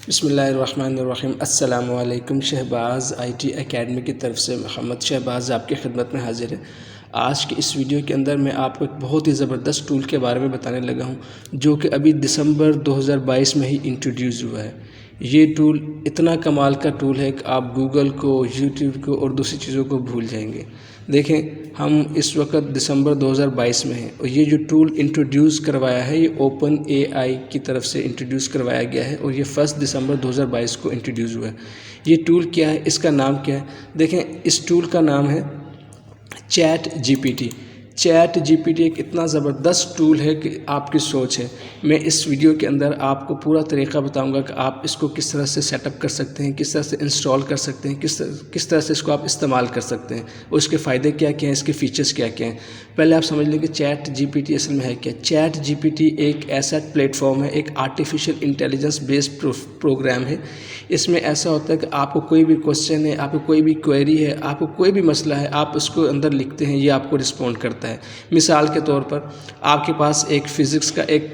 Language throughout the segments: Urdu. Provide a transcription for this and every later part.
بسم اللہ الرحمن الرحیم۔ السلام علیکم۔ شہباز آئی ٹی اکیڈمی کی طرف سے محمد شہباز آپ کی خدمت میں حاضر ہے۔ آج کی اس ویڈیو کے اندر میں آپ کو ایک بہت ہی زبردست ٹول کے بارے میں بتانے لگا ہوں جو کہ ابھی دسمبر 2022 میں ہی انٹروڈیوس ہوا ہے۔ یہ ٹول اتنا کمال کا ٹول ہے کہ آپ گوگل کو، یوٹیوب کو اور دوسری چیزوں کو بھول جائیں گے۔ دیکھیں، ہم اس وقت دسمبر 2022 میں ہیں اور یہ جو ٹول انٹروڈیوس کروایا ہے یہ اوپن اے آئی کی طرف سے انٹروڈیوس کروایا گیا ہے اور یہ 1 دسمبر 2022 کو انٹروڈیوس ہوا ہے۔ یہ ٹول کیا ہے، اس کا نام کیا ہے؟ دیکھیں، اس ٹول کا نام ہے chat G P T. Chat G P T ایک اتنا زبردست ٹول ہے کہ آپ کی سوچ ہے۔ میں اس ویڈیو کے اندر آپ کو پورا طریقہ بتاؤں گا کہ آپ اس کو کس طرح سے سیٹ اپ کر سکتے ہیں، کس طرح سے انسٹال کر سکتے ہیں، کس طرح سے اس کو آپ استعمال کر سکتے ہیں اور اس کے فائدے کیا کیا ہیں، اس کے فیچرز کیا کیا ہیں۔ پہلے آپ سمجھ لیں کہ چیٹ جی پی ٹی اصل میں ہے کیا۔ چیٹ جی پی ٹی ایک ایسا پلیٹ فارم ہے، ایک آرٹیفیشل انٹیلیجنس بیسڈ پروگرام ہے۔ اس میں ایسا ہوتا ہے کہ آپ کو کوئی بھی کوسچن ہے، آپ کو کوئی بھی کوئری ہے، آپ کو کوئی بھی مسئلہ ہے، آپ اس کو اندر لکھتے ہیں، یہ آپ کو رسپونڈ کرتا ہے۔ مثال کے طور پر آپ کے پاس ایک فزکس کا ایک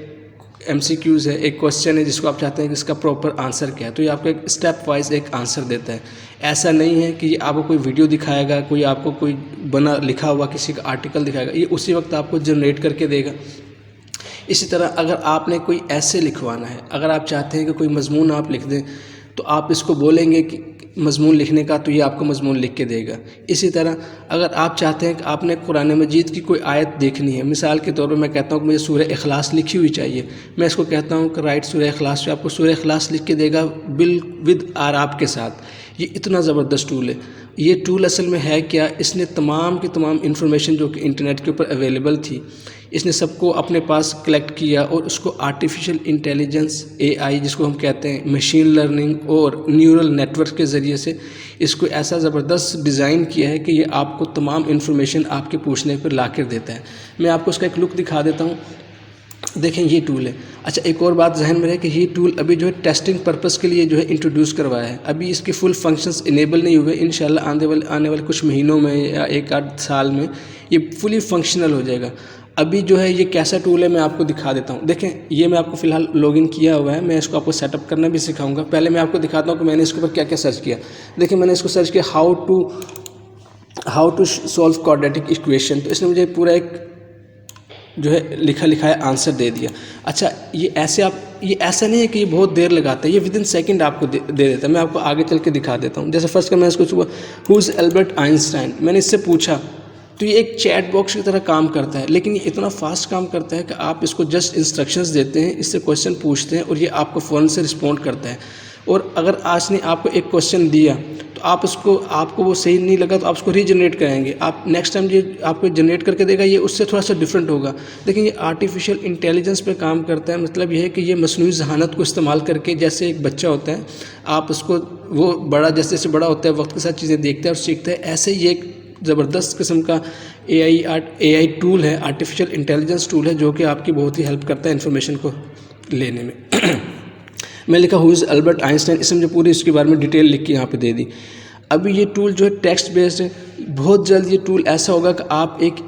ایم سی کیوز ہے، ایک کوسچن ہے جس کو آپ چاہتے ہیں کہ اس کا پراپر آنسر کیا ہے، تو یہ آپ کو ایک اسٹیپ وائز ایک آنسر دیتا ہے۔ ایسا نہیں ہے کہ یہ آپ کو کوئی ویڈیو دکھائے گا، کوئی آپ کو کوئی لکھا ہوا کسی کا آرٹیکل دکھائے گا، یہ اسی وقت آپ کو جنریٹ کر کے دے گا۔ اسی طرح اگر آپ نے کوئی ایسے لکھوانا ہے، اگر آپ چاہتے ہیں کہ کوئی مضمون آپ لکھ دیں تو آپ اس کو بولیں گے کہ مضمون لکھنے کا، تو یہ آپ کو مضمون لکھ کے دے گا۔ اسی طرح اگر آپ چاہتے ہیں کہ آپ نے قرآن مجید کی کوئی آیت دیکھنی ہے، مثال کے طور پر میں کہتا ہوں کہ مجھے سورہ اخلاص لکھی ہوئی چاہیے، میں اس کو کہتا ہوں کہ رائٹ سورہ اخلاص، پہ آپ کو سورہ اخلاص لکھ کے دے گا ود آراب کے ساتھ۔ یہ اتنا زبردست ٹول ہے۔ یہ ٹول اصل میں ہے کیا، اس نے تمام کی تمام انفارمیشن جو کہ انٹرنیٹ کے اوپر اویلیبل تھی، اس نے سب کو اپنے پاس کلیکٹ کیا اور اس کو آرٹیفیشل انٹیلیجنس اے آئی جس کو ہم کہتے ہیں، مشین لرننگ اور نیورل نیٹ ورک کے ذریعے سے اس کو ایسا زبردست ڈیزائن کیا ہے کہ یہ آپ کو تمام انفارمیشن آپ کے پوچھنے پر لا کر دیتا ہے۔ میں آپ کو اس کا ایک لک دکھا دیتا ہوں۔ دیکھیں، یہ ٹول ہے۔ اچھا، ایک اور بات ذہن میں رہے کہ یہ ٹول ابھی جو ہے ٹیسٹنگ پرپس کے لیے جو ہے انٹروڈیوس کروایا ہے، ابھی اس کے فل فنکشنز انیبل نہیں ہوئے۔ انشاءاللہ آنے والے کچھ مہینوں میں یا ایک آدھ سال میں یہ فلی فنکشنل ہو جائے گا۔ ابھی جو ہے یہ کیسا ٹول ہے میں آپ کو دکھا دیتا ہوں۔ دیکھیں، یہ میں آپ کو فی الحال لاگ ان کیا ہوا ہے، میں اس کو آپ کو سیٹ اپ کرنا بھی سکھاؤں گا۔ پہلے میں آپ کو دکھاتا ہوں کہ میں نے اس کے اوپر کیا کیا سرچ کیا۔ دیکھیں، میں نے اس کو سرچ کیا how to solve quadratic equation, تو اس نے مجھے پورا ایک جو ہے لکھا ہے آنسر دے دیا۔ اچھا، یہ ایسا نہیں ہے کہ یہ بہت دیر لگاتا ہے، یہ ود ان سیکنڈ آپ کو دے دیتا ہے۔ میں آپ کو آگے چل کے دکھا دیتا ہوں۔ جیسے فرسٹ کا میں اس کو ہو از البرٹ آئنسٹائن، میں نے اس سے پوچھا تو یہ ایک چیٹ باکس کی طرح کام کرتا ہے، لیکن یہ اتنا فاسٹ کام کرتا ہے کہ آپ اس کو جسٹ انسٹرکشنز دیتے ہیں، اس سے کویشچن پوچھتے ہیں اور یہ آپ کو فوراً سے رسپونڈ کرتا ہے۔ اور اگر آج نے آپ کو ایک کویشچن دیا تو آپ کو وہ صحیح نہیں لگا تو آپ اس کو ری جنریٹ کریں گے، آپ نیکسٹ ٹائم یہ آپ کو جنریٹ کر کے دے گا، یہ اس سے تھوڑا سا ڈفرینٹ ہوگا۔ لیکن یہ آرٹیفیشل انٹیلیجنس پہ کام کرتا ہے، مطلب یہ ہے کہ یہ مصنوعی ذہانت کو استعمال کر کے، جیسے ایک بچہ ہوتا ہے، آپ اس کو وہ جیسے جیسے بڑا ہوتا ہے وقت کے ساتھ چیزیں دیکھتا ہے اور سیکھتا ہے، ایسے ہی ایک زبردست قسم کا اے آئی ٹول ہے، آرٹیفیشل انٹیلیجنس ٹول ہے، جو کہ آپ کی بہت ہی ہیلپ کرتا ہے انفارمیشن کو لینے میں۔ میں لکھا ہو از البرٹ آئنسٹائن، اس نے مجھے پوری اس کے بارے میں ڈیٹیل لکھ کے یہاں پہ دے دی۔ ابھی یہ ٹول جو ہے ٹیکسٹ بیسڈ ہے، بہت جلد یہ ٹول ایسا ہوگا کہ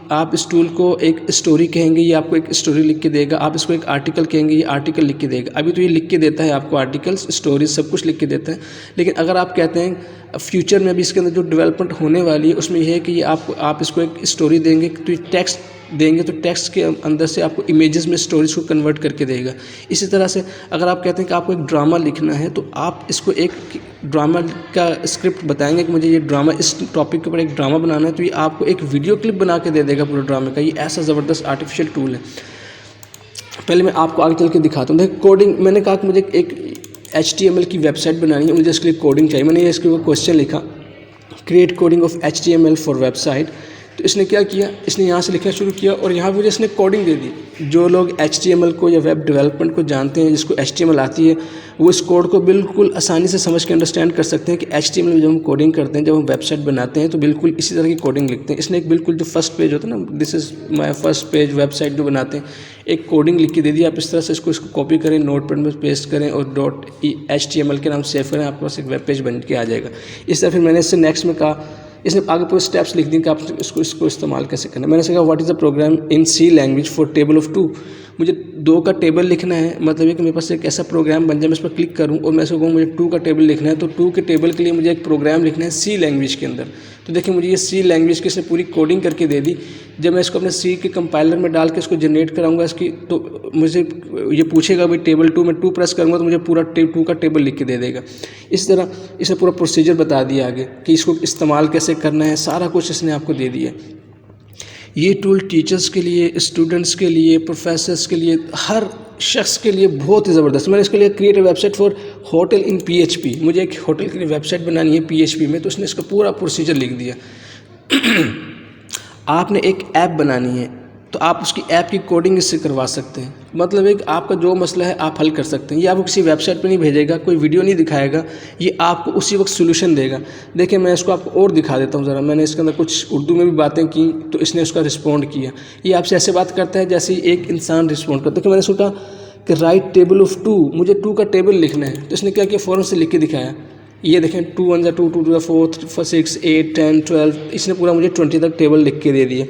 آپ اس ٹول کو ایک اسٹوری کہیں گے، یہ آپ کو ایک اسٹوری لکھ کے دے گا، آپ اس کو ایک آرٹیکل کہیں گے، یہ آرٹیکل لکھ کے دے گا۔ ابھی تو یہ لکھ کے دیتا ہے آپ کو، آرٹیکلس، اسٹوریز سب کچھ لکھ کے دیتا ہے۔ لیکن اگر آپ کہتے ہیں فیوچر میں بھی اس کے اندر جو ڈیولپمنٹ ہونے والی ہے، اس میں یہ ہے کہ یہ آپ اس کو ایک اسٹوری دیں گے تو یہ ٹیکسٹ دیں گے، تو ٹیکسٹ کے اندر سے آپ کو امیجز میں اسٹوریز کو کنورٹ کر کے دے گا۔ اسی طرح سے اگر آپ کہتے ہیں کہ آپ کو ایک ڈرامہ لکھنا ہے تو آپ اس کو ایک ڈرامہ کا اسکرپٹ بتائیں گے کہ مجھے یہ ڈرامہ اس ٹاپک کے اوپر ایک ڈرامہ بنانا ہے، تو یہ آپ کو ایک ویڈیو کلپ بنا کے دے دے گا پورے ڈرامے کا۔ یہ ایسا زبردست آرٹیفیشل ٹول ہے۔ پہلے میں آپ کو آگے چل کے دکھاتا ہوں۔ دیکھ، کوڈنگ، میں نے کہا کہ مجھے ایک HTML کی ویب سائٹ بنانی ہے، مجھے اس کے لیے کوڈنگ چاہیے۔ میں نے اس کے اوپر کویشچن لکھا، create coding of HTML for website, تو اس نے کیا کیا، اس نے یہاں سے لکھنا شروع کیا اور یہاں مجھے اس نے کوڈنگ دے دی۔ جو لوگ HTML کو یا ویب ڈیولپمنٹ کو جانتے ہیں، جس کو HTML آتی ہے، وہ اس کوڈ کو بالکل آسانی سے سمجھ کے انڈرسٹینڈ کر سکتے ہیں کہ HTML میں جب ہم کوڈنگ کرتے ہیں، جب ہم ویب سائٹ بناتے ہیں تو بالکل اسی طرح کی کوڈنگ لکھتے ہیں۔ اس نے ایک بالکل جو فرسٹ پیج ہوتا ہے نا، this is my first page, web site جو بناتے ہیں، ایک کوڈنگ لکھ کے دے دی۔ آپ اس طرح سے اس کو کاپی کریں، نوٹ پیڈ میں پیسٹ کریں اور .html کے نام سیو کریں، آپ کے پاس ایک ویب پیج بن کے آ جائے گا۔ اس طرح پھر میں نے اس سے نیکسٹ میں کہا، اس نے آگے پورے اسٹیپس لکھ دیں کہ آپ اس کو استعمال کیسے کرنا ہے۔ میں نے کہا what is the program in C language for table of 2، مجھے 2 کا ٹیبل لکھنا ہے، مطلب یہ کہ میرے پاس ایک ایسا پروگرام بن جائے میں اس پر کلک کروں اور میں اس کو کہوں مجھے 2 کا ٹیبل لکھنا ہے، تو 2 کے ٹیبل کے لیے مجھے ایک پروگرام لکھنا ہے سی لینگویج کے اندر. تو دیکھیں مجھے یہ سی لینگویج کی اس نے پوری کوڈنگ کر کے دے دی. جب میں اس کو اپنے سی کے کمپائلر میں ڈال کے اس کو جنریٹ کراؤں گا اس کی، تو مجھے یہ پوچھے گا بھائی ٹیبل 2 میں 2 پریس کروں گا تو مجھے پورا 2 کا ٹیبل لکھ کے دے دے گا. اس طرح اس نے پورا پروسیجر بتا دیا آگے کہ اس کو استعمال کیسے کرنا ہے، سارا کچھ اس نے آپ کو دے دیا. یہ ٹول ٹیچرز کے لیے، اسٹوڈنٹس کے لیے، پروفیسرس کے لیے، ہر شخص کے لیے بہت ہی زبردست. میں نے اس کے لیے create a website for hotel in PHP. مجھے ایک ہوٹل کے لیے ویب سائٹ بنانی ہے PHP میں، تو اس نے اس کا پورا پروسیجر لکھ دیا. آپ نے ایک ایپ بنانی ہے تو آپ اس کی ایپ کی کوڈنگ اس سے کروا سکتے ہیں. مطلب ایک آپ کا جو مسئلہ ہے آپ حل کر سکتے ہیں. یہ آپ کو کسی ویب سائٹ پہ نہیں بھیجے گا، کوئی ویڈیو نہیں دکھائے گا، یہ آپ کو اسی وقت سولوشن دے گا. دیکھیں میں اس کو آپ کو اور دکھا دیتا ہوں ذرا. میں نے اس کے اندر کچھ اردو میں بھی باتیں کی تو اس نے اس کا رسپونڈ کیا. یہ آپ سے ایسے بات کرتا ہے جیسے ایک انسان رسپونڈ کرتا ہے. کہ میں نے سوچا کہ رائٹ ٹیبل آف 2، مجھے 2 کا ٹیبل لکھنا ہے. تو اس نے کیا کیا فوراً سے لکھ کے دکھایا. یہ دیکھیں 2 1 2 2 4 6 8 10 12، اس نے پورا مجھے 20 تک ٹیبل لکھ کے دے دیا.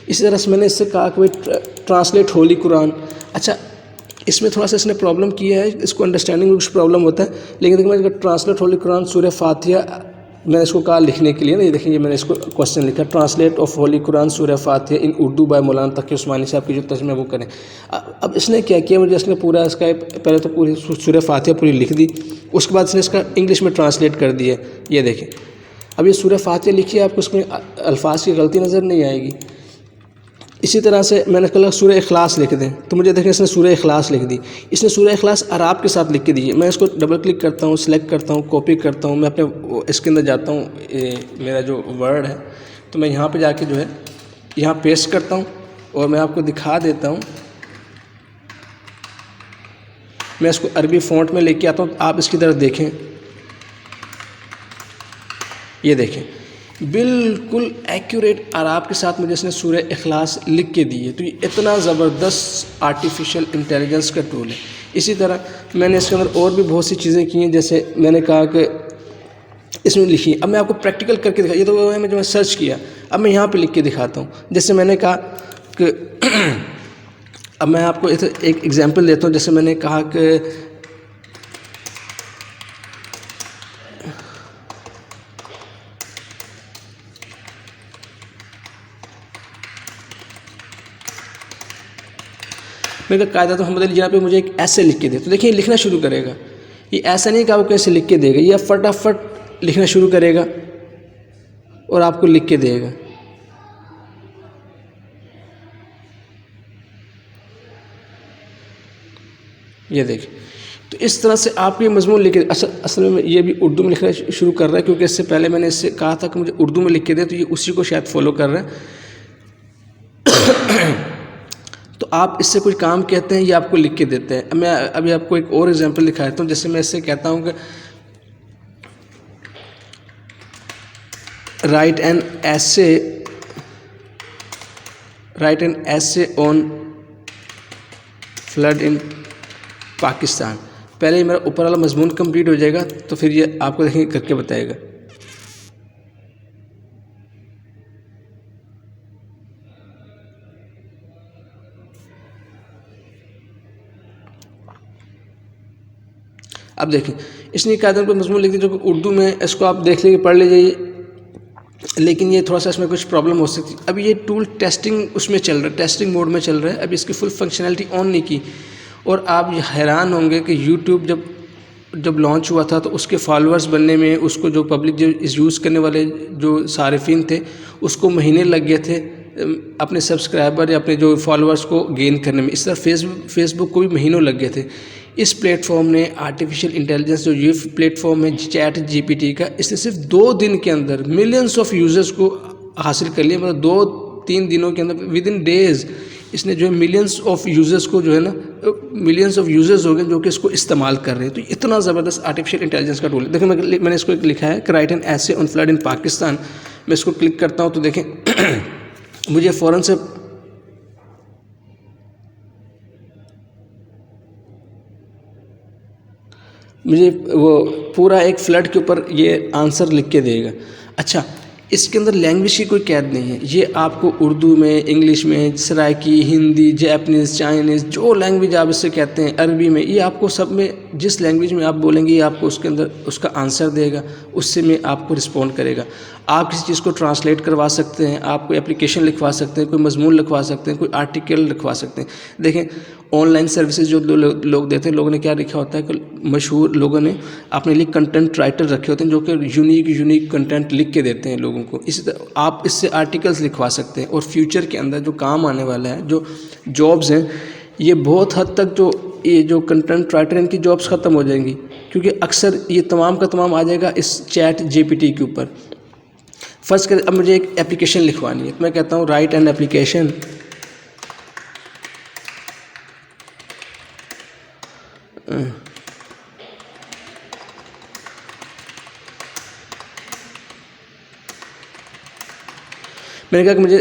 اسی طرح سے میں نے اس سے کہا کہ بھائی ٹرانسلیٹ ہولی قرآن. اچھا اس میں تھوڑا سا اس نے پرابلم کیا ہے، اس کو انڈرسٹینڈنگ میں کچھ پرابلم ہوتا ہے، لیکن دیکھیں میں ٹرانسلیٹ ہولی قرآن سورہ فاتحہ میں نے اس کو کہا لکھنے کے لیے نا. یہ دیکھیں یہ میں نے اس کو کوشچن لکھا، ٹرانسلیٹ آف ہولی قرآن سورہ فاتحہ ان اردو بائی مولانا تقی عثمانی صاحب کی جو ترجمہ وہ کریں. اب اس نے کیا کیا، مجھے اس نے پورا اس کا پہلے تو پوری سورہ فاتحہ پوری لکھ دی، اس کے بعد اس نے اس کا انگلش میں ٹرانسلیٹ کر دیا. یہ دیکھیں اب یہ سورہ فاتحہ لکھی ہے، آپ کو اس میں الفاظ کی غلطی نظر نہیں آئے گی. اسی طرح سے میں نے کہا سورہ اخلاص لکھ دیں، تو مجھے دیکھیں اس نے سورہ اخلاص لکھ دی. اس نے سورہ اخلاص عراب کے ساتھ لکھ کے دی ہے. میں اس کو ڈبل کلک کرتا ہوں، سلیکٹ کرتا ہوں، کاپی کرتا ہوں، میں اپنے اس کے اندر جاتا ہوں، میرا جو ورڈ ہے تو میں یہاں پہ جا کے جو ہے یہاں پیسٹ کرتا ہوں اور میں آپ کو دکھا دیتا ہوں. میں اس کو عربی فونٹ میں لے کے آتا ہوں، آپ اس کی طرف دیکھیں. یہ دیکھیں بالکل ایکوریٹ عراب کے ساتھ مجھے اس نے سورہ اخلاص لکھ کے دی ہے. تو یہ اتنا زبردست آرٹیفیشل انٹیلیجنس کا ٹول ہے. اسی طرح میں نے اس کے اندر اور بھی بہت سی چیزیں کی ہیں، جیسے میں نے کہا کہ اس میں لکھی. اب میں آپ کو پریکٹیکل کر کے دکھا، یہ تو وہ ہے جو میں سرچ کیا، اب میں یہاں پہ لکھ کے دکھاتا ہوں. جیسے میں نے کہا کہ اب میں آپ کو ایک ایگزامپل دیتا ہوں. جیسے میں نے کہا کہ میں کہا قاعدۃ محمد علی جناح پہ مجھے ایک ایسے لکھ کے دے. تو دیکھیں لکھنا شروع کرے گا. یہ ایسا نہیں کہ آپ کو کیسے لکھ کے دے گا، یہ فٹافٹ لکھنا شروع کرے گا اور آپ کو لکھ کے دے گا. یہ دیکھیں تو اس طرح سے آپ یہ مضمون لکھ کے اصل میں یہ بھی اردو میں لکھنا شروع کر رہا ہے، کیونکہ اس سے پہلے میں نے اس سے کہا تھا کہ مجھے اردو میں لکھ کے دے، تو یہ اسی کو شاید فالو کر رہا ہے. تو آپ اس سے کچھ کام کہتے ہیں، یہ آپ کو لکھ کے دیتے ہیں. میں ابھی آپ کو ایک اور ایگزامپل دکھاتا ہوں. جیسے میں اس سے کہتا ہوں کہ رائٹ این ایسے آن فلڈ ان پاکستان. پہلے ہی میرا اوپر والا مضمون کمپلیٹ ہو جائے گا تو پھر یہ آپ کو دیکھیں کر کے بتائے گا. اب دیکھیں اس نے قاعدہ کو مضمون لکھ دی جو کہ اردو میں، اس کو آپ دیکھ لیجیے، پڑھ لیجیے، لیکن یہ تھوڑا سا اس میں کچھ پرابلم ہو سکتی. اب یہ ٹول ٹیسٹنگ اس میں چل رہا ہے، ٹیسٹنگ موڈ میں چل رہا ہے. اب اس کی فل فنکشنالٹی آن نہیں کی. اور آپ یہ حیران ہوں گے کہ یوٹیوب جب لانچ ہوا تھا تو اس کے فالوورز بننے میں، اس کو جو پبلک جو یوز کرنے والے جو صارفین تھے اس کو مہینے لگ گئے تھے اپنے سبسکرائبر یا اپنے جو فالوورز کو گین کرنے میں. اس طرح فیس بک کو بھی مہینوں لگ گئے تھے. اس پلیٹ فارم نے آرٹیفیشیل انٹیلیجنس جو یہ پلیٹ فارم ہے چیٹ GPT کا، اس نے صرف 2 دن کے اندر ملینس آف یوزرز کو حاصل کر لیا. مطلب 2-3 دنوں کے اندر ود ان ڈیز اس نے جو ہے ملینس آف یوزرز کو جو ہے نا، ملینس آف یوزرز ہو گئے جو کہ اس کو استعمال کر رہے ہیں. تو اتنا زبردست آرٹیفیشیل انٹیلیجنس کا ٹول ہے. دیکھیں میں نے اس کو لکھا ہے کہ رائٹ این ایسے آن فلڈ ان پاکستان. میں اس کو کلک کرتا ہوں تو دیکھیں مجھے فوراً سے مجھے وہ پورا ایک فلڈ کے اوپر یہ آنسر لکھ کے دے گا. اچھا اس کے اندر لینگویج کی کوئی قید نہیں ہے، یہ آپ کو اردو میں، انگلش میں، سرائکی، ہندی، جیپنیز، چائنیز، جو لینگویج آپ اس سے کہتے ہیں، عربی میں، یہ آپ کو سب میں جس لینگویج میں آپ بولیں گے یہ آپ کو اس کے اندر اس کا آنسر دے گا، اس سے میں آپ کو رسپونڈ کرے گا۔ آپ کسی چیز کو ٹرانسلیٹ کروا سکتے ہیں، آپ کوئی اپلیکیشن لکھوا سکتے ہیں، کوئی مضمون لکھوا سکتے ہیں، کوئی آرٹیکل لکھوا سکتے ہیں۔ دیکھیں آن لائن سروسز جو لوگ دیتے ہیں، لوگوں نے کیا لکھا ہوتا ہے کہ مشہور لوگوں نے اپنے لیے کنٹینٹ رائٹر رکھے ہوتے ہیں جو کہ یونیک کنٹینٹ لکھ کے دیتے ہیں لوگوں کو۔ اسی طرح آپ اس سے آرٹیکلز لکھوا سکتے ہیں، اور فیوچر کے اندر جو کام آنے والا ہے، جو جابز ہیں، یہ بہت حد تک یہ جو کنٹینٹ رائٹر ان کی جابز ختم ہو جائیں گی، کیونکہ اکثر یہ تمام کا تمام آ جائے گا اس چیٹ جی پی ٹی کے اوپر۔ فرض کریں اب مجھے ایک اپلیکیشن لکھوانی ہے، تو میں کہتا ہوں رائٹ این اپلیکیشن، میں نے کہا کہ مجھے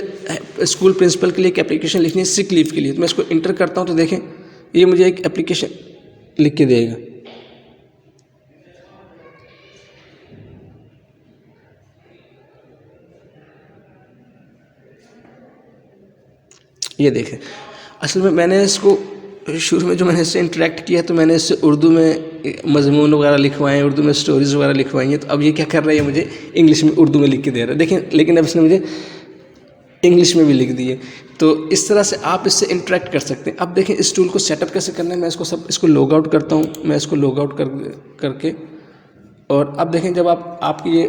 اسکول پرنسپل کے لیے ایک اپلیکیشن لکھنی ہے سک لیو کے لیے، تو میں اس کو انٹر کرتا ہوں تو دیکھیں یہ مجھے ایک اپلیکیشن لکھ کے دے گا۔ یہ دیکھیں اصل میں نے اس کو شروع میں جو میں نے اس سے انٹریکٹ کیا تو میں نے اس سے اردو میں مضمون وغیرہ لکھوائے ہیں، اردو میں سٹوریز وغیرہ لکھوائی ہیں، تو اب یہ کیا کر رہا ہے، مجھے انگلش میں اردو میں لکھ کے دے رہا ہے۔ دیکھیں لیکن اب اس نے مجھے انگلش میں بھی لکھ دیے، تو اس طرح سے آپ اس سے انٹریکٹ کر سکتے ہیں۔ اب دیکھیں اس ٹول کو سیٹ اپ کیسے کرنا ہے، میں اس کو لاگ آؤٹ کرتا ہوں، میں اس کو لاگ آؤٹ کر کے، اور اب دیکھیں جب آپ کی یہ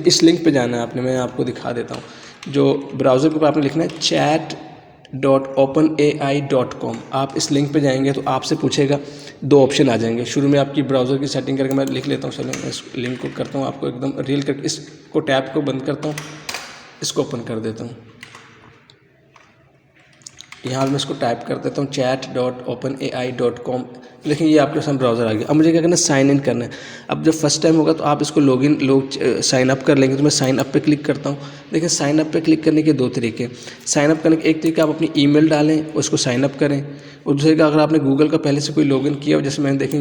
اس لنک پہ جانا ہے آپ نے، میں آپ کو دکھا دیتا ہوں، جو براؤزر کے اوپر آپ نے لکھنا ہے chat.openai.com۔ آپ اس لنک پہ جائیں گے تو آپ سے پوچھے گا، دو آپشن آ جائیں گے۔ شروع میں آپ کی براؤزر کی سیٹنگ کر کے میں لکھ لیتا ہوں، چلیں میں اس لنک کو کرتا ہوں، آپ کو ایک دم ریل کر کے اس کو ٹیب کو بند کرتا ہوں، اس کو اوپن کر دیتا ہوں۔ یہاں میں اس کو ٹائپ کر دیتا ہوں chat.openai.com۔ لیکن یہ آپ کے سامنے براؤزر آ گیا۔ اب مجھے کیا کرنا ہے، سائن ان کرنا ہے۔ اب جب فرسٹ ٹائم ہوگا تو آپ اس کو سائن اپ کر لیں گے، تو میں سائن اپ پہ کلک کرتا ہوں۔ دیکھیں سائن اپ پہ کلک کرنے کے دو طریقے ہیں۔ سائن اپ کرنے کے ایک طریقہ آپ اپنی ای میل ڈالیں، اس کو سائن اپ کریں، اور دوسرے کا اگر آپ نے گوگل کا پہلے سے کوئی لاگ ان کیا ہو، جیسے میں نے دیکھیں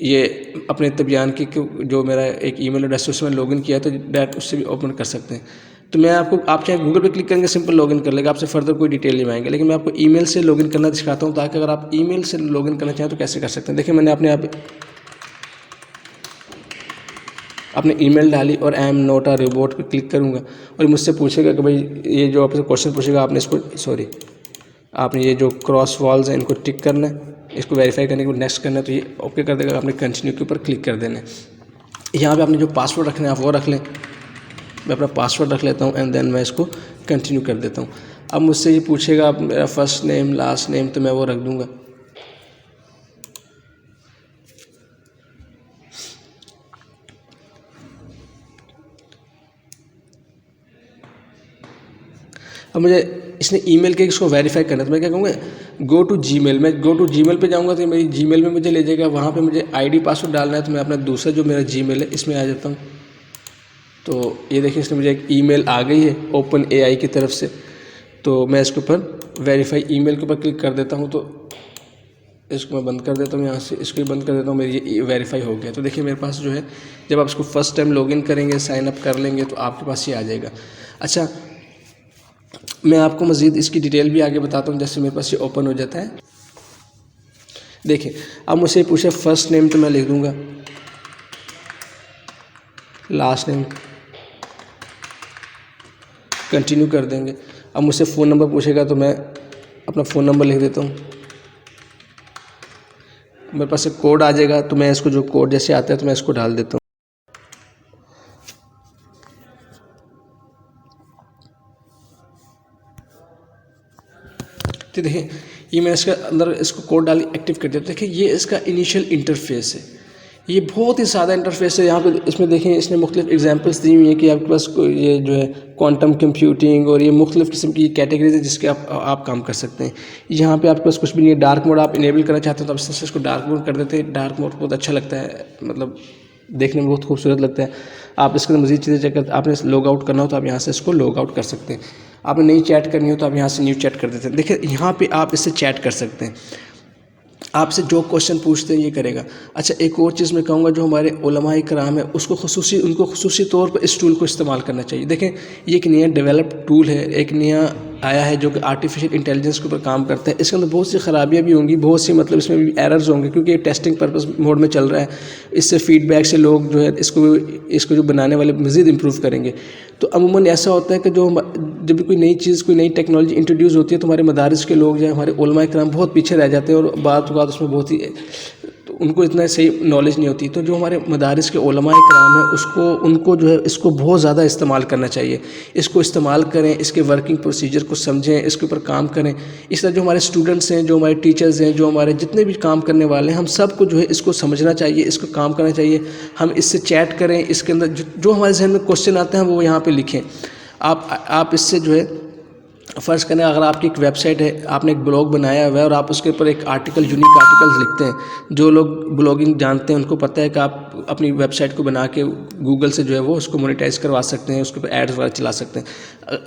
یہ اپنے طبیان کی جو میرا ایک ای میل ایڈریس ہے اس میں لاگ ان کیا ہے، تو ڈائریکٹ اس سے بھی اوپن کر سکتے ہیں۔ تو میں آپ چاہے گوگل پہ کلک کریں گے سمپل لاگ ان کر لے گا، آپ سے فردر کوئی ڈیٹیل نہیں مانگیں گے، لیکن میں آپ کو ای میل سے لاگ ان کرنا دکھاتا ہوں، تاکہ اگر آپ ای میل سے لاگ ان کرنا چاہیں تو کیسے کر سکتے ہیں۔ دیکھیں میں نے اپنے ای میل ڈالی اور I am not a robot پہ کلک کروں گا، اور مجھ سے پوچھے گا کہ بھائی یہ جو آپ سے کوشچن پوچھے گا، آپ نے اس کو آپ نے یہ جو کراس والز ہیں ان کو ٹک کرنا ہے، اس کو ویریفائی کرنے کے بعد نیکسٹ کرنا ہے، تو یہ اوکے کر دے گا، آپ نے کنٹینیو کے اوپر کلک کر دینا ہے۔ یہاں پہ آپ نے جو پاسورڈ رکھنا ہے آپ وہ رکھ لیں، میں اپنا پاسورڈ رکھ لیتا ہوں، اینڈ دین میں اس کو کنٹینیو کر دیتا ہوں۔ اب مجھ سے یہ پوچھے گا میرا فرسٹ نیم لاسٹ نیم، تو میں وہ رکھ دوں گا۔ اب مجھے اس نے ای میل کے اس کو ویریفائی کرنا ہے، تو میں کیا کہوں گا، گو ٹو جی میل۔ میں گو ٹو جی میل پہ جاؤں گا تو میری جی میل میں مجھے لے جائے گا، وہاں پہ مجھے آئی ڈی پاسورڈ ڈالنا ہے، تو میں اپنا دوسرا جو میرا جی میل ہے اس میں آ جاتا ہوں۔ تو یہ دیکھیں اس نے مجھے ایک ای میل آ گئی ہے اوپن اے آئی کی طرف سے، تو میں اس کے اوپر ویریفائی ای میل کے اوپر کلک کر دیتا ہوں، تو اس کو میں بند کر دیتا ہوں، یہاں سے اس کو بھی بند کر دیتا ہوں، میری یہ ویریفائی ہو گیا۔ تو دیکھیں میرے پاس جو ہے، جب آپ اس کو فرسٹ ٹائم لاگ ان کریں گے، سائن اپ کر لیں گے، تو آپ کے پاس یہ آ جائے گا۔ اچھا میں آپ کو مزید اس کی ڈیٹیل بھی آگے بتاتا ہوں، جیسے میرے پاس یہ اوپن ہو جاتا ہے۔ دیکھیں اب مجھ سے پوچھے فرسٹ نیم، تو میں لکھ دوں گا، لاسٹ نیم کنٹینیو کر دیں گے۔ اب مجھ سے فون نمبر پوچھے گا، تو میں اپنا فون نمبر لکھ دیتا ہوں، میرے پاس ایک کوڈ آ جائے گا، تو میں اس کو جو کوڈ جیسے آتا ہے تو میں اس کو ڈال دیتا ہوں۔ تو دیکھیں یہ میں اس کے اندر اس کو کوڈ ڈالی ایکٹیو کر دیتا ہوں۔ دیکھیں یہ اس کا انیشیل انٹرفیس ہے، یہ بہت ہی سادہ انٹرفیس ہے۔ یہاں پہ اس میں دیکھیں اس نے مختلف ایگزامپلس دی ہوئی ہیں کہ آپ کے پاس یہ جو ہے کوانٹم کمپیوٹنگ اور یہ مختلف قسم کی کیٹیگریز ہیں جس کے آپ کام کر سکتے ہیں۔ یہاں پہ آپ کے پاس کچھ بھی نہیں ہے۔ ڈارک موڈ آپ انیبل کرنا چاہتے ہیں تو آپ اس کو ڈارک موڈ کر دیتے ہیں۔ ڈارک موڈ بہت اچھا لگتا ہے، مطلب دیکھنے میں بہت خوبصورت لگتا ہے۔ آپ اس کے اندر مزید چیزیں چیک کرتے ہیں، آپ نے لاگ آؤٹ کرنا ہو تو آپ یہاں سے اس کو لاگ آؤٹ کر سکتے ہیں۔ آپ نے نئی چیٹ کرنی ہو تو آپ یہاں سے نیو چیٹ کر دیتے ہیں۔ دیکھیں یہاں پہ آپ اس سے چیٹ کر سکتے ہیں۔ آپ سے جو کوشچن پوچھتے ہیں یہ کرے گا۔ اچھا ایک اور چیز میں کہوں گا، جو ہمارے علماء کرام ہے ان کو خصوصی طور پر اس ٹول کو استعمال کرنا چاہیے۔ دیکھیں یہ ایک نیا ڈیولپڈ ٹول ہے، ایک نیا آیا ہے جو کہ آرٹیفیشیل انٹیلیجنس کے اوپر کام کرتا ہے۔ اس کے اندر بہت سی خرابیاں بھی ہوں گی، بہت سی اس میں بھی ایررز ہوں گے، کیونکہ یہ ٹیسٹنگ پرپز موڈ میں چل رہا ہے۔ اس سے فیڈ بیک سے لوگ جو ہے اس کو جو بنانے والے مزید امپروو کریں گے۔ تو عموماً ایسا ہوتا ہے کہ جب کوئی نئی چیز، کوئی نئی ٹیکنالوجی انٹروڈیوس ہوتی ہے تو ہمارے مدارس کے لوگ جو ہیں، ہمارے علماء کرام بہت پیچھے رہ جاتے ہیں، اور بعض اوقات اس میں بہت ہی ان کو اتنا صحیح نالج نہیں ہوتی۔ تو جو ہمارے مدارس کے علماء کرام ہیں ان کو جو ہے اس کو بہت زیادہ استعمال کرنا چاہیے۔ اس کو استعمال کریں، اس کے ورکنگ پروسیجر کو سمجھیں، اس کے اوپر کام کریں۔ اس طرح جو ہمارے اسٹوڈنٹس ہیں، جو ہمارے ٹیچرز ہیں، جو ہمارے جتنے بھی کام کرنے والے ہیں، ہم سب کو جو ہے اس کو سمجھنا چاہیے، اس کو کام کرنا چاہیے۔ ہم اس سے چیٹ کریں، اس کے اندر جو ہمارے ذہن میں کوشچن آتے ہیں وہ یہاں پہ لکھیں۔ آپ اس سے جو ہے فرض کریں، اگر آپ کی ایک ویب سائٹ ہے، آپ نے ایک بلاگ بنایا ہوا ہے اور آپ اس کے اوپر ایک آرٹیکل، یونیک آرٹیکلز لکھتے ہیں، جو لوگ بلاگنگ جانتے ہیں ان کو پتہ ہے کہ آپ اپنی ویب سائٹ کو بنا کے گوگل سے جو ہے وہ اس کو مونیٹائز کروا سکتے ہیں، اس کے اوپر ایڈز وغیرہ چلا سکتے ہیں۔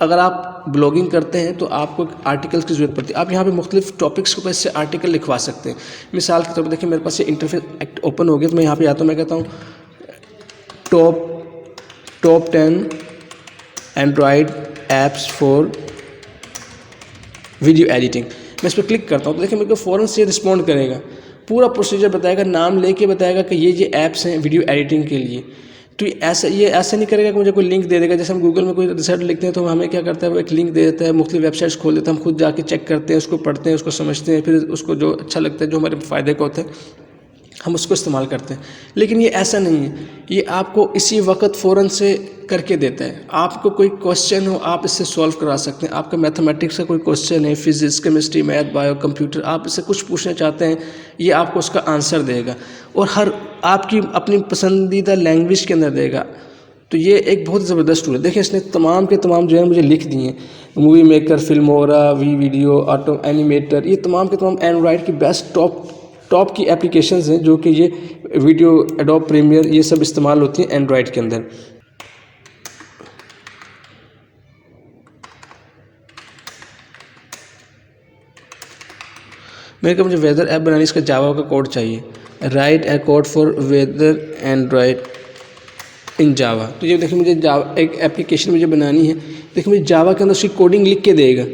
اگر آپ بلاگنگ کرتے ہیں تو آپ کو آرٹیکلز کی ضرورت پڑتی ہے۔ آپ یہاں پہ مختلف ٹاپکس کے اوپر اس سے آرٹیکل لکھوا سکتے ہیں۔ مثال کے طور پر دیکھیں، میرے پاس یہ انٹرفیس اوپن ہو گیا، تو میں یہاں پہ آتا ہوں، میں کہتا ہوں top 10 Android apps for video editing. میں اس پہ کلک کرتا ہوں تو دیکھیں میرے کو فوراً سے رسپونڈ کرے گا، پورا پروسیجر بتائے گا، نام لے کے بتائے گا کہ یہ ایپس ہیں ویڈیو ایڈیٹنگ کے لیے۔ تو یہ ایسا نہیں کرے گا کہ مجھے کوئی لنک دے دے گا، جیسے ہم گوگل میں کوئی ریسرچ لکھتے ہیں تو ہمیں کیا کرتا ہے، وہ ایک لنک دے دیتا ہے، مختلف ویب سائٹس کھول دیتا ہے، ہم خود جا کے چیک کرتے ہیں، اس کو پڑھتے ہیں، اس کو سمجھتے ہیں، پھر اس کو جو اچھا لگتا ہے، جو ہمارے فائدے کا ہوتا ہے، ہم اس کو استعمال کرتے ہیں۔ لیکن یہ ایسا نہیں ہے، یہ آپ کو اسی وقت فوراً سے کر کے دیتا ہے۔ آپ کو کوئی کوشچن ہو، آپ اس سے سولو کرا سکتے ہیں۔ آپ کا میتھمیٹکس کا کوئی کوشچن ہے، physics, chemistry, math, bio, computer, آپ اس سے کچھ پوچھنا چاہتے ہیں، یہ آپ کو اس کا آنسر دے گا، اور آپ کی اپنی پسندیدہ لینگویج کے اندر دے گا۔ تو یہ ایک بہت زبردست ٹول ہے۔ دیکھیں اس نے تمام کے تمام جو ہے مجھے لکھ دیے ہیں، مووی میکر، فلمورا، ویڈیو، آٹو اینیمیٹر، یہ تمام کے تمام اینڈرائڈ کی بیسٹ ٹاپ کی اپلیکیشنز ہیں، جو کہ یہ ویڈیو، ایڈوب پریمیئر، یہ سب استعمال ہوتی ہیں اینڈرائڈ کے اندر۔ میرے کو مجھے ویدر ایپ بنانی، اس کا جاوا کا کوڈ چاہیے، write a code for weather Android in Java. تو یہ دیکھیں مجھے جاوا ایک اپلیکیشن مجھے بنانی ہے، دیکھیں مجھے جاوا کے اندر اس کی کوڈنگ لکھ کے دے گا۔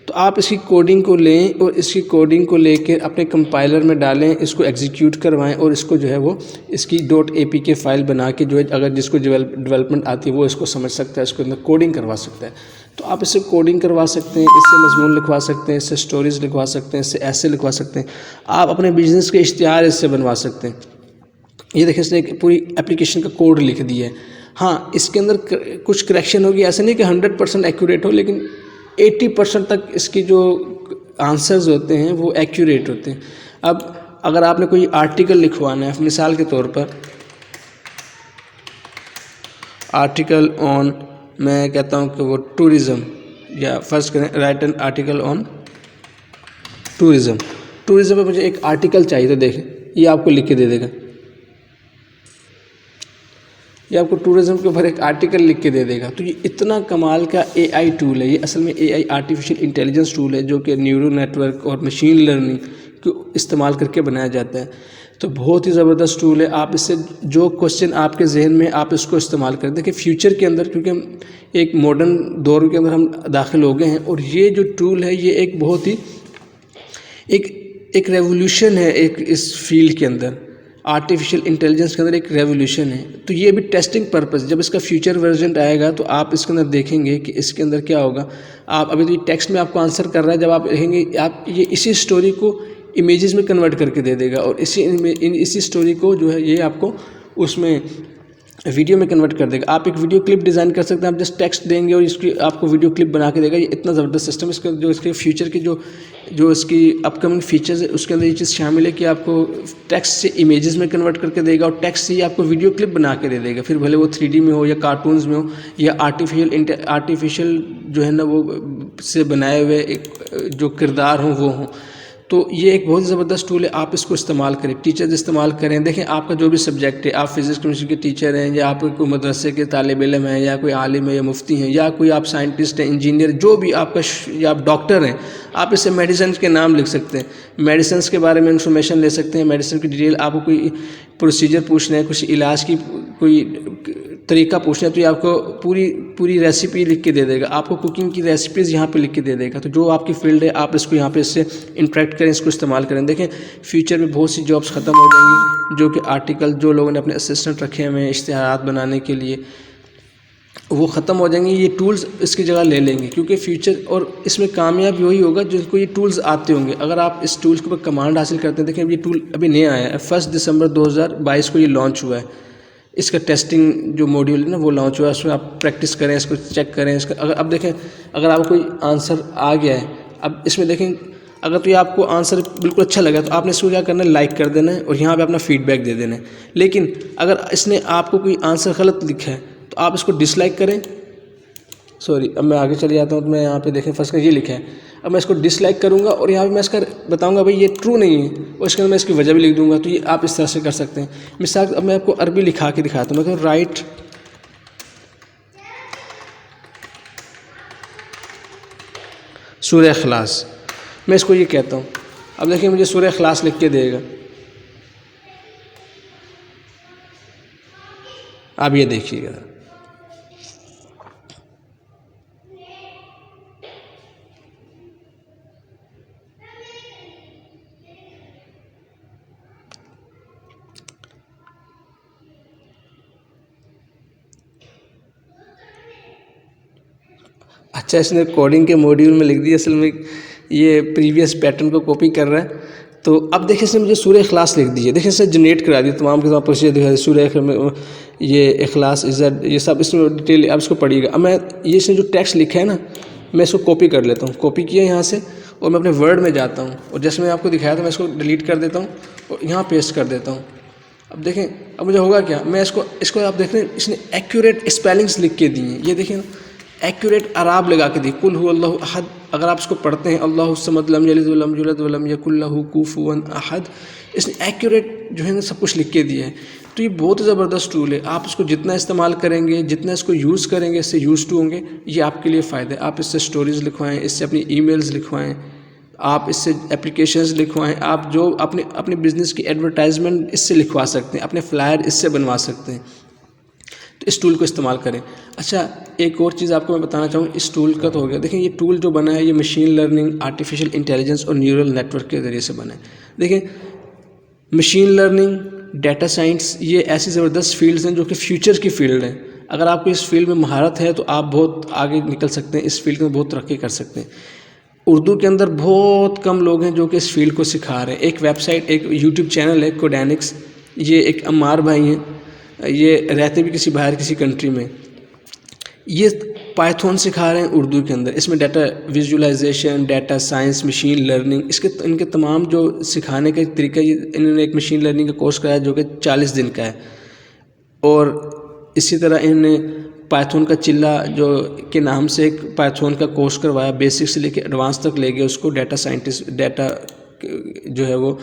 تو آپ اس کی کوڈنگ کو لیں اور اس کی کوڈنگ کو لے کے اپنے کمپائلر میں ڈالیں، اس کو ایگزیکیوٹ کروائیں، اور اس کو جو ہے وہ اس کی .apk فائل بنا کے جو ہے اگر جس کو ڈیولپمنٹ آتی ہے وہ اس کو سمجھ سکتا ہے، اس کو اندر کوڈنگ کروا سکتا ہے۔ تو آپ اس سے کوڈنگ کروا سکتے ہیں، اس سے مضمون لکھوا سکتے ہیں، اس سے سٹوریز لکھوا سکتے ہیں، اس سے ایسے لکھوا سکتے ہیں، آپ اپنے بزنس کے اشتہار اس سے بنوا سکتے ہیں۔ یہ دیکھیں اس نے ایک پوری اپلیکیشن کا کوڈ لکھ دیا ہے۔ ہاں اس کے اندر کچھ کریکشن ہوگی، ایسا نہیں کہ 100% ایکوریٹ ہو، لیکن 80% تک اس کی جو آنسرز ہوتے ہیں وہ ایکوریٹ ہوتے ہیں۔ اب اگر آپ نے کوئی آرٹیکل لکھوانا ہے، مثال کے طور پر آرٹیکل آن، میں کہتا ہوں کہ وہ ٹورزم، یا فرض کریں right an article on tourism پہ مجھے ایک آرٹیکل چاہیے، تو دیکھیں یہ آپ کو لکھ کے دے دے گا، یہ آپ کو ٹورزم کے اوپر ایک آرٹیکل لکھ کے دے دے گا۔ تو یہ اتنا کمال کا اے آئی ٹول ہے، یہ اصل میں اے آئی آرٹیفیشیل انٹیلیجنس ٹول ہے، جو کہ نیورو نیٹ ورک اور مشین لرننگ کو استعمال کر کے بنایا جاتا ہے۔ تو بہت ہی زبردست ٹول ہے، آپ اس سے جو کوشچن آپ کے ذہن میں آپ اس کو استعمال کریں۔ دیکھیں فیوچر کے اندر، کیونکہ ہم ایک ماڈرن دور کے اندر ہم داخل ہو گئے ہیں، اور یہ جو ٹول ہے یہ ایک بہت ہی ایک ریولیوشن ہے، ایک اس فیلڈ کے اندر، آرٹیفیشیل انٹیلیجنس کے اندر ایک ریولیوشن ہے۔ تو یہ بھی ٹیسٹنگ پرپز، جب اس کا فیوچر ورژن آئے گا تو آپ اس کے اندر دیکھیں گے کہ اس کے اندر کیا ہوگا۔ آپ ابھی تو یہ ٹیکسٹ میں آپ کو آنسر کر رہا ہے، جب آپ دیکھیں گے آپ یہ اسی سٹوری کو امیجز میں کنورٹ کر کے دے دے گا، اور اسی سٹوری کو جو ہے یہ آپ کو اس میں ویڈیو میں کنورٹ کر دے گا۔ آپ ایک ویڈیو کلپ ڈیزائن کر سکتے ہیں، آپ جسٹ ٹیکسٹ دیں گے اور اس کی آپ کو ویڈیو کلپ بنا کے دے گا۔ یہ اتنا زبردست سسٹم، اس کا جو اس کے فیوچر کی جو اس کی اپ کمنگ فیچرز ہے، اس کے اندر یہ چیز شامل ہے کہ آپ کو ٹیکسٹ سے امیجز میں کنورٹ کر کے دے گا، اور ٹیکسٹ سے ہی آپ کو ویڈیو کلپ بنا کے دے گا، پھر بھلے وہ 3D میں ہو یا کارٹونز میں ہو، یا آرٹیفیشیل جو ہے نا وہ سے بنائے ہوئے ایک جو کردار ہوں وہ ہوں۔ تو یہ ایک بہت زبردست ٹول ہے، آپ اس کو استعمال کریں، ٹیچرز استعمال کریں. دیکھیں آپ کا جو بھی سبجیکٹ ہے، آپ فزکس کیمسٹری کے ٹیچر ہیں یا آپ کوئی مدرسے کے طالب علم ہیں یا کوئی عالم ہے یا مفتی ہیں یا کوئی آپ سائنٹسٹ ہیں، انجینئر، جو بھی آپ کا یا آپ ڈاکٹر ہیں، آپ اس سے میڈیسنس کے نام لکھ سکتے ہیں، میڈیسنس کے بارے میں انفارمیشن لے سکتے ہیں، میڈیسن کی ڈیٹیل. آپ کو کوئی پروسیجر پوچھنا ہے، کچھ علاج کی کوئی طریقہ پوچھنا ہے تو یہ آپ کو پوری ریسیپی لکھ کے دے دے گا. آپ کو کوکنگ کی ریسیپیز یہاں پہ لکھ کے دے دے گا. تو جو آپ کی فیلڈ ہے آپ اس کو یہاں پہ اس سے انٹریکٹ کریں، اس کو استعمال کریں. دیکھیں فیوچر میں بہت سی جابس ختم ہو جائیں گی، جو کہ آرٹیکل جو لوگوں نے اپنے اسسٹنٹ رکھے ہوئے ہیں اشتہارات بنانے کے لیے، وہ ختم ہو جائیں گے. یہ ٹولز اس کی جگہ لے لیں گے، کیونکہ فیوچر اور اس میں کامیاب وہی ہوگا جن کو یہ ٹولز آتے ہوں گے. اگر آپ اس ٹولز کے اوپر کمانڈ حاصل کرتے ہیں، دیکھیں یہ ٹول ابھی نیا آیا ہے، 1 دسمبر 2022 کو یہ لانچ ہوا ہے. اس کا ٹیسٹنگ جو موڈیول ہے نا وہ لانچ ہوا ہے. اس میں آپ پریکٹس کریں، اس کو چیک کریں. اس کا اب دیکھیں اگر آپ کو کوئی آنسر آ گیا ہے، اب اس میں دیکھیں اگر تو یہ آپ کو آنسر بالکل اچھا لگا تو آپ نے اس کو کیا کرنا ہے، لائک کر دینا ہے اور یہاں پہ اپنا فیڈ بیک دے دینا ہے. لیکن اگر اس نے آپ کو کوئی آنسر غلط لکھا ہے تو آپ اس کو ڈس لائک کریں. اب میں آگے چلے جاتا ہوں تو میں یہاں پہ دیکھیں فرسٹ کا یہ لکھا ہے. اب میں اس کو ڈس لائک کروں گا اور یہاں پہ میں اس کا بتاؤں گا بھائی یہ ٹرو نہیں ہے، اور اس کے اندر میں اس کی وجہ بھی لکھ دوں گا. تو یہ آپ اس طرح سے کر سکتے ہیں. مثال اب میں آپ کو عربی لکھا کے دکھاتا ہوں. میں کہوں رائٹ سورہ اخلاص، میں اس کو یہ کہتا ہوں. اب دیکھیں مجھے سورہ اخلاص لکھ کے دے گا. آپ یہ دیکھیے گا، اچھا اس نے کوڈنگ کے موڈیول میں لکھ دیا، اصل میں یہ پریویس پیٹرن کو کاپی کر رہا ہے. تو اب دیکھیں اس نے مجھے سورہ اخلاص لکھ دی ہے. دیکھیں اس نے جنریٹ کرا دی تمام کے تمام پروسیجر دکھا دی. سورہ یہ اخلاص عزت یہ سب اس میں ڈیٹیل اب اس کو پڑھیے گا. اب میں یہ اس نے جو ٹیکسٹ لکھا ہے نا، میں اس کو کاپی کر لیتا ہوں. کاپی کیا یہاں سے اور میں اپنے ورڈ میں جاتا ہوں اور جیسے میں آپ کو دکھایا تھا میں اس کو ڈیلیٹ کر دیتا ہوں اور یہاں پیسٹ کر دیتا ہوں. اب دیکھیں اب مجھے ہوگا کیا، میں اس کو آپ دیکھ رہے ہیں اس نے ایکوریٹ اسپیلنگس لکھ کے دی ہیں. یہ دیکھیں ایکوریٹ اعراب لگا کے دی. قل هو اللہ احد، اگر آپ اس کو پڑھتے ہیں اللہ الصمد لم یلد ولم یولد ولم یکن لہ کفوا احد، اس نے ایکوریٹ جو ہے نا سب کچھ لکھ کے دیا ہے. تو یہ بہت زبردست ٹول ہے. آپ اس کو جتنا استعمال کریں گے، جتنا اس کو یوز کریں گے، اس سے یوز ٹو ہوں گے، یہ آپ کے لیے فائدہ ہے. آپ اس سے سٹوریز لکھوائیں، اس سے اپنی ای میلز لکھوائیں، آپ اس سے اپلیکیشنز لکھوائیں، آپ جو اپنے بزنس کی ایڈورٹائزمنٹ اس سے لکھوا سکتے ہیں، اپنے فلائر اس سے بنوا سکتے ہیں. تو اس ٹول کو استعمال کریں. اچھا ایک اور چیز آپ کو میں بتانا چاہوں، اس ٹول کا تو ہو گیا. دیکھیں یہ ٹول جو بنا ہے یہ مشین لرننگ، آرٹیفیشل انٹیلیجنس اور نیورل نیٹ ورک کے ذریعے سے بنا ہے. دیکھیں مشین لرننگ، ڈیٹا سائنس، یہ ایسی زبردست فیلڈز ہیں جو کہ فیوچر کی فیلڈ ہیں. اگر آپ کو اس فیلڈ میں مہارت ہے تو آپ بہت آگے نکل سکتے ہیں، اس فیلڈ میں بہت ترقی کر سکتے ہیں. اردو کے اندر بہت کم لوگ ہیں جو کہ اس فیلڈ کو سکھا رہے ہیں. ایک ویب سائٹ، ایک یوٹیوب چینل ہے کوڈینکس، یہ ایک عمار بھائی ہیں، یہ رہتے بھی کسی باہر کسی کنٹری میں. یہ پائتھون سکھا رہے ہیں اردو کے اندر. اس میں data visualisation, data science, machine learning, ان کے تمام جو سکھانے کا طریقہ، انہوں نے ایک مشین لرننگ کا کورس کرایا جو کہ 40 دن کا ہے. اور اسی طرح انہوں نے پائتھون کا چلا جو کے نام سے ایک پائتھون کا کورس کروایا، بیسک سے لے کے ایڈوانس تک لے گئے اس کو ڈیٹا سائنٹسٹ، ڈیٹا جو ہے وہ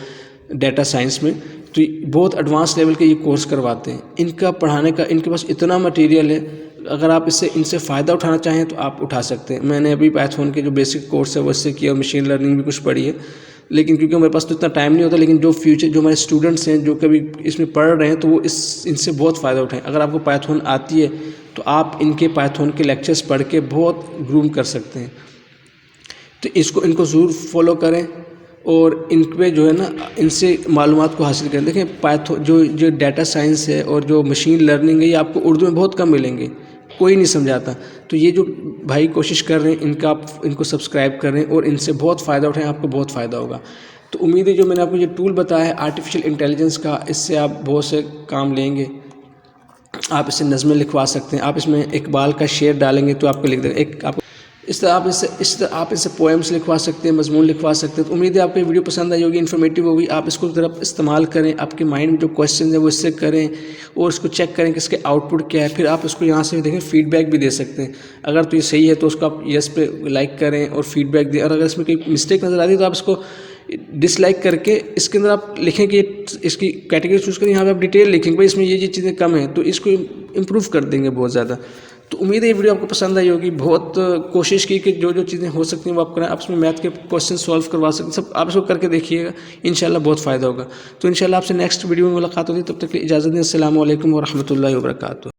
ڈیٹا سائنس میں. تو بہت ایڈوانس لیول کے یہ کورس کرواتے ہیں. ان کا پڑھانے کا ان کے پاس اتنا مٹیریل ہے، اگر آپ ان سے فائدہ اٹھانا چاہیں تو آپ اٹھا سکتے ہیں. میں نے ابھی پائتھون کے جو بیسک کورس ہے وہ اس سے کیا، مشین لرننگ بھی کچھ پڑھی ہے، لیکن کیونکہ میرے پاس تو اتنا ٹائم نہیں ہوتا. لیکن جو ہمارے اسٹوڈنٹس ہیں جو کبھی اس میں پڑھ رہے ہیں تو وہ ان سے بہت فائدہ اٹھائیں. اگر آپ کو پائتھون آتی ہے تو آپ ان کے پائتھون کے لیکچرز پڑھ کے بہت گروم کر سکتے ہیں. تو ان کو ضرور فالو کریں اور ان پہ جو ہے نا ان سے معلومات کو حاصل کریں. دیکھیں پائتھون جو ڈیٹا سائنس ہے اور جو مشین لرننگ ہے یہ آپ کو اردو میں بہت کم ملیں گے، کوئی نہیں سمجھاتا. تو یہ جو بھائی کوشش کر رہے ہیں ان کو سبسکرائب کریں اور ان سے بہت فائدہ اٹھائیں، آپ کو بہت فائدہ ہوگا. تو امید ہے جو میں نے آپ کو یہ ٹول بتایا ہے آرٹیفیشل انٹیلیجنس کا، اس سے آپ بہت سے کام لیں گے. آپ اس سے نظمیں لکھوا سکتے ہیں. آپ اس میں اقبال کا شعر ڈالیں گے تو آپ کو لکھ دیں گے. اس طرح آپ اس سے پوئمس لکھوا سکتے ہیں، مضمون لکھوا سکتے ہیں. تو امید ہے آپ کو یہ ویڈیو پسند آئی ہوگی، انفارمیٹیو ہوگی. آپ اس کو ذرا استعمال کریں، آپ کے مائنڈ میں جو کویشچنز ہیں وہ اس سے کریں اور اس کو چیک کریں کہ اس کے آؤٹ پٹ کیا ہے. پھر آپ اس کو یہاں سے دیکھیں، فیڈ بیک بھی دے سکتے ہیں. اگر تو یہ صحیح ہے تو اس کو آپ یس پہ لائک کریں اور فیڈ بیک دیں، اور اگر اس میں کوئی مسٹیک نظر آتی ہے تو آپ اس کو ڈس لائک کر کے اس کے اندر آپ لکھیں کہ اس کی کیٹیگری چوز کریں، یہاں پہ آپ ڈیٹیل لکھیں کہ بھائی اس میں یہ چیزیں کم ہیں، تو اس کو امپروو کر دیں گے بہت زیادہ۔ تو امید ہے یہ ویڈیو آپ کو پسند آئی ہوگی۔ بہت کوشش کی کہ جو چیزیں ہو سکتی ہیں وہ آپ کریں، آپ اس میں میتھ کے کوشچن سالو کروا سکتے ہیں، سب آپ اس کو کر کے دیکھیے گا، انشاءاللہ بہت فائدہ ہوگا۔ تو انشاءاللہ آپ سے نیکسٹ ویڈیو میں ملاقات ہوگی، تب تک کے لیے اجازت دیں۔ السلام علیکم ورحمۃ اللہ وبرکاتہ۔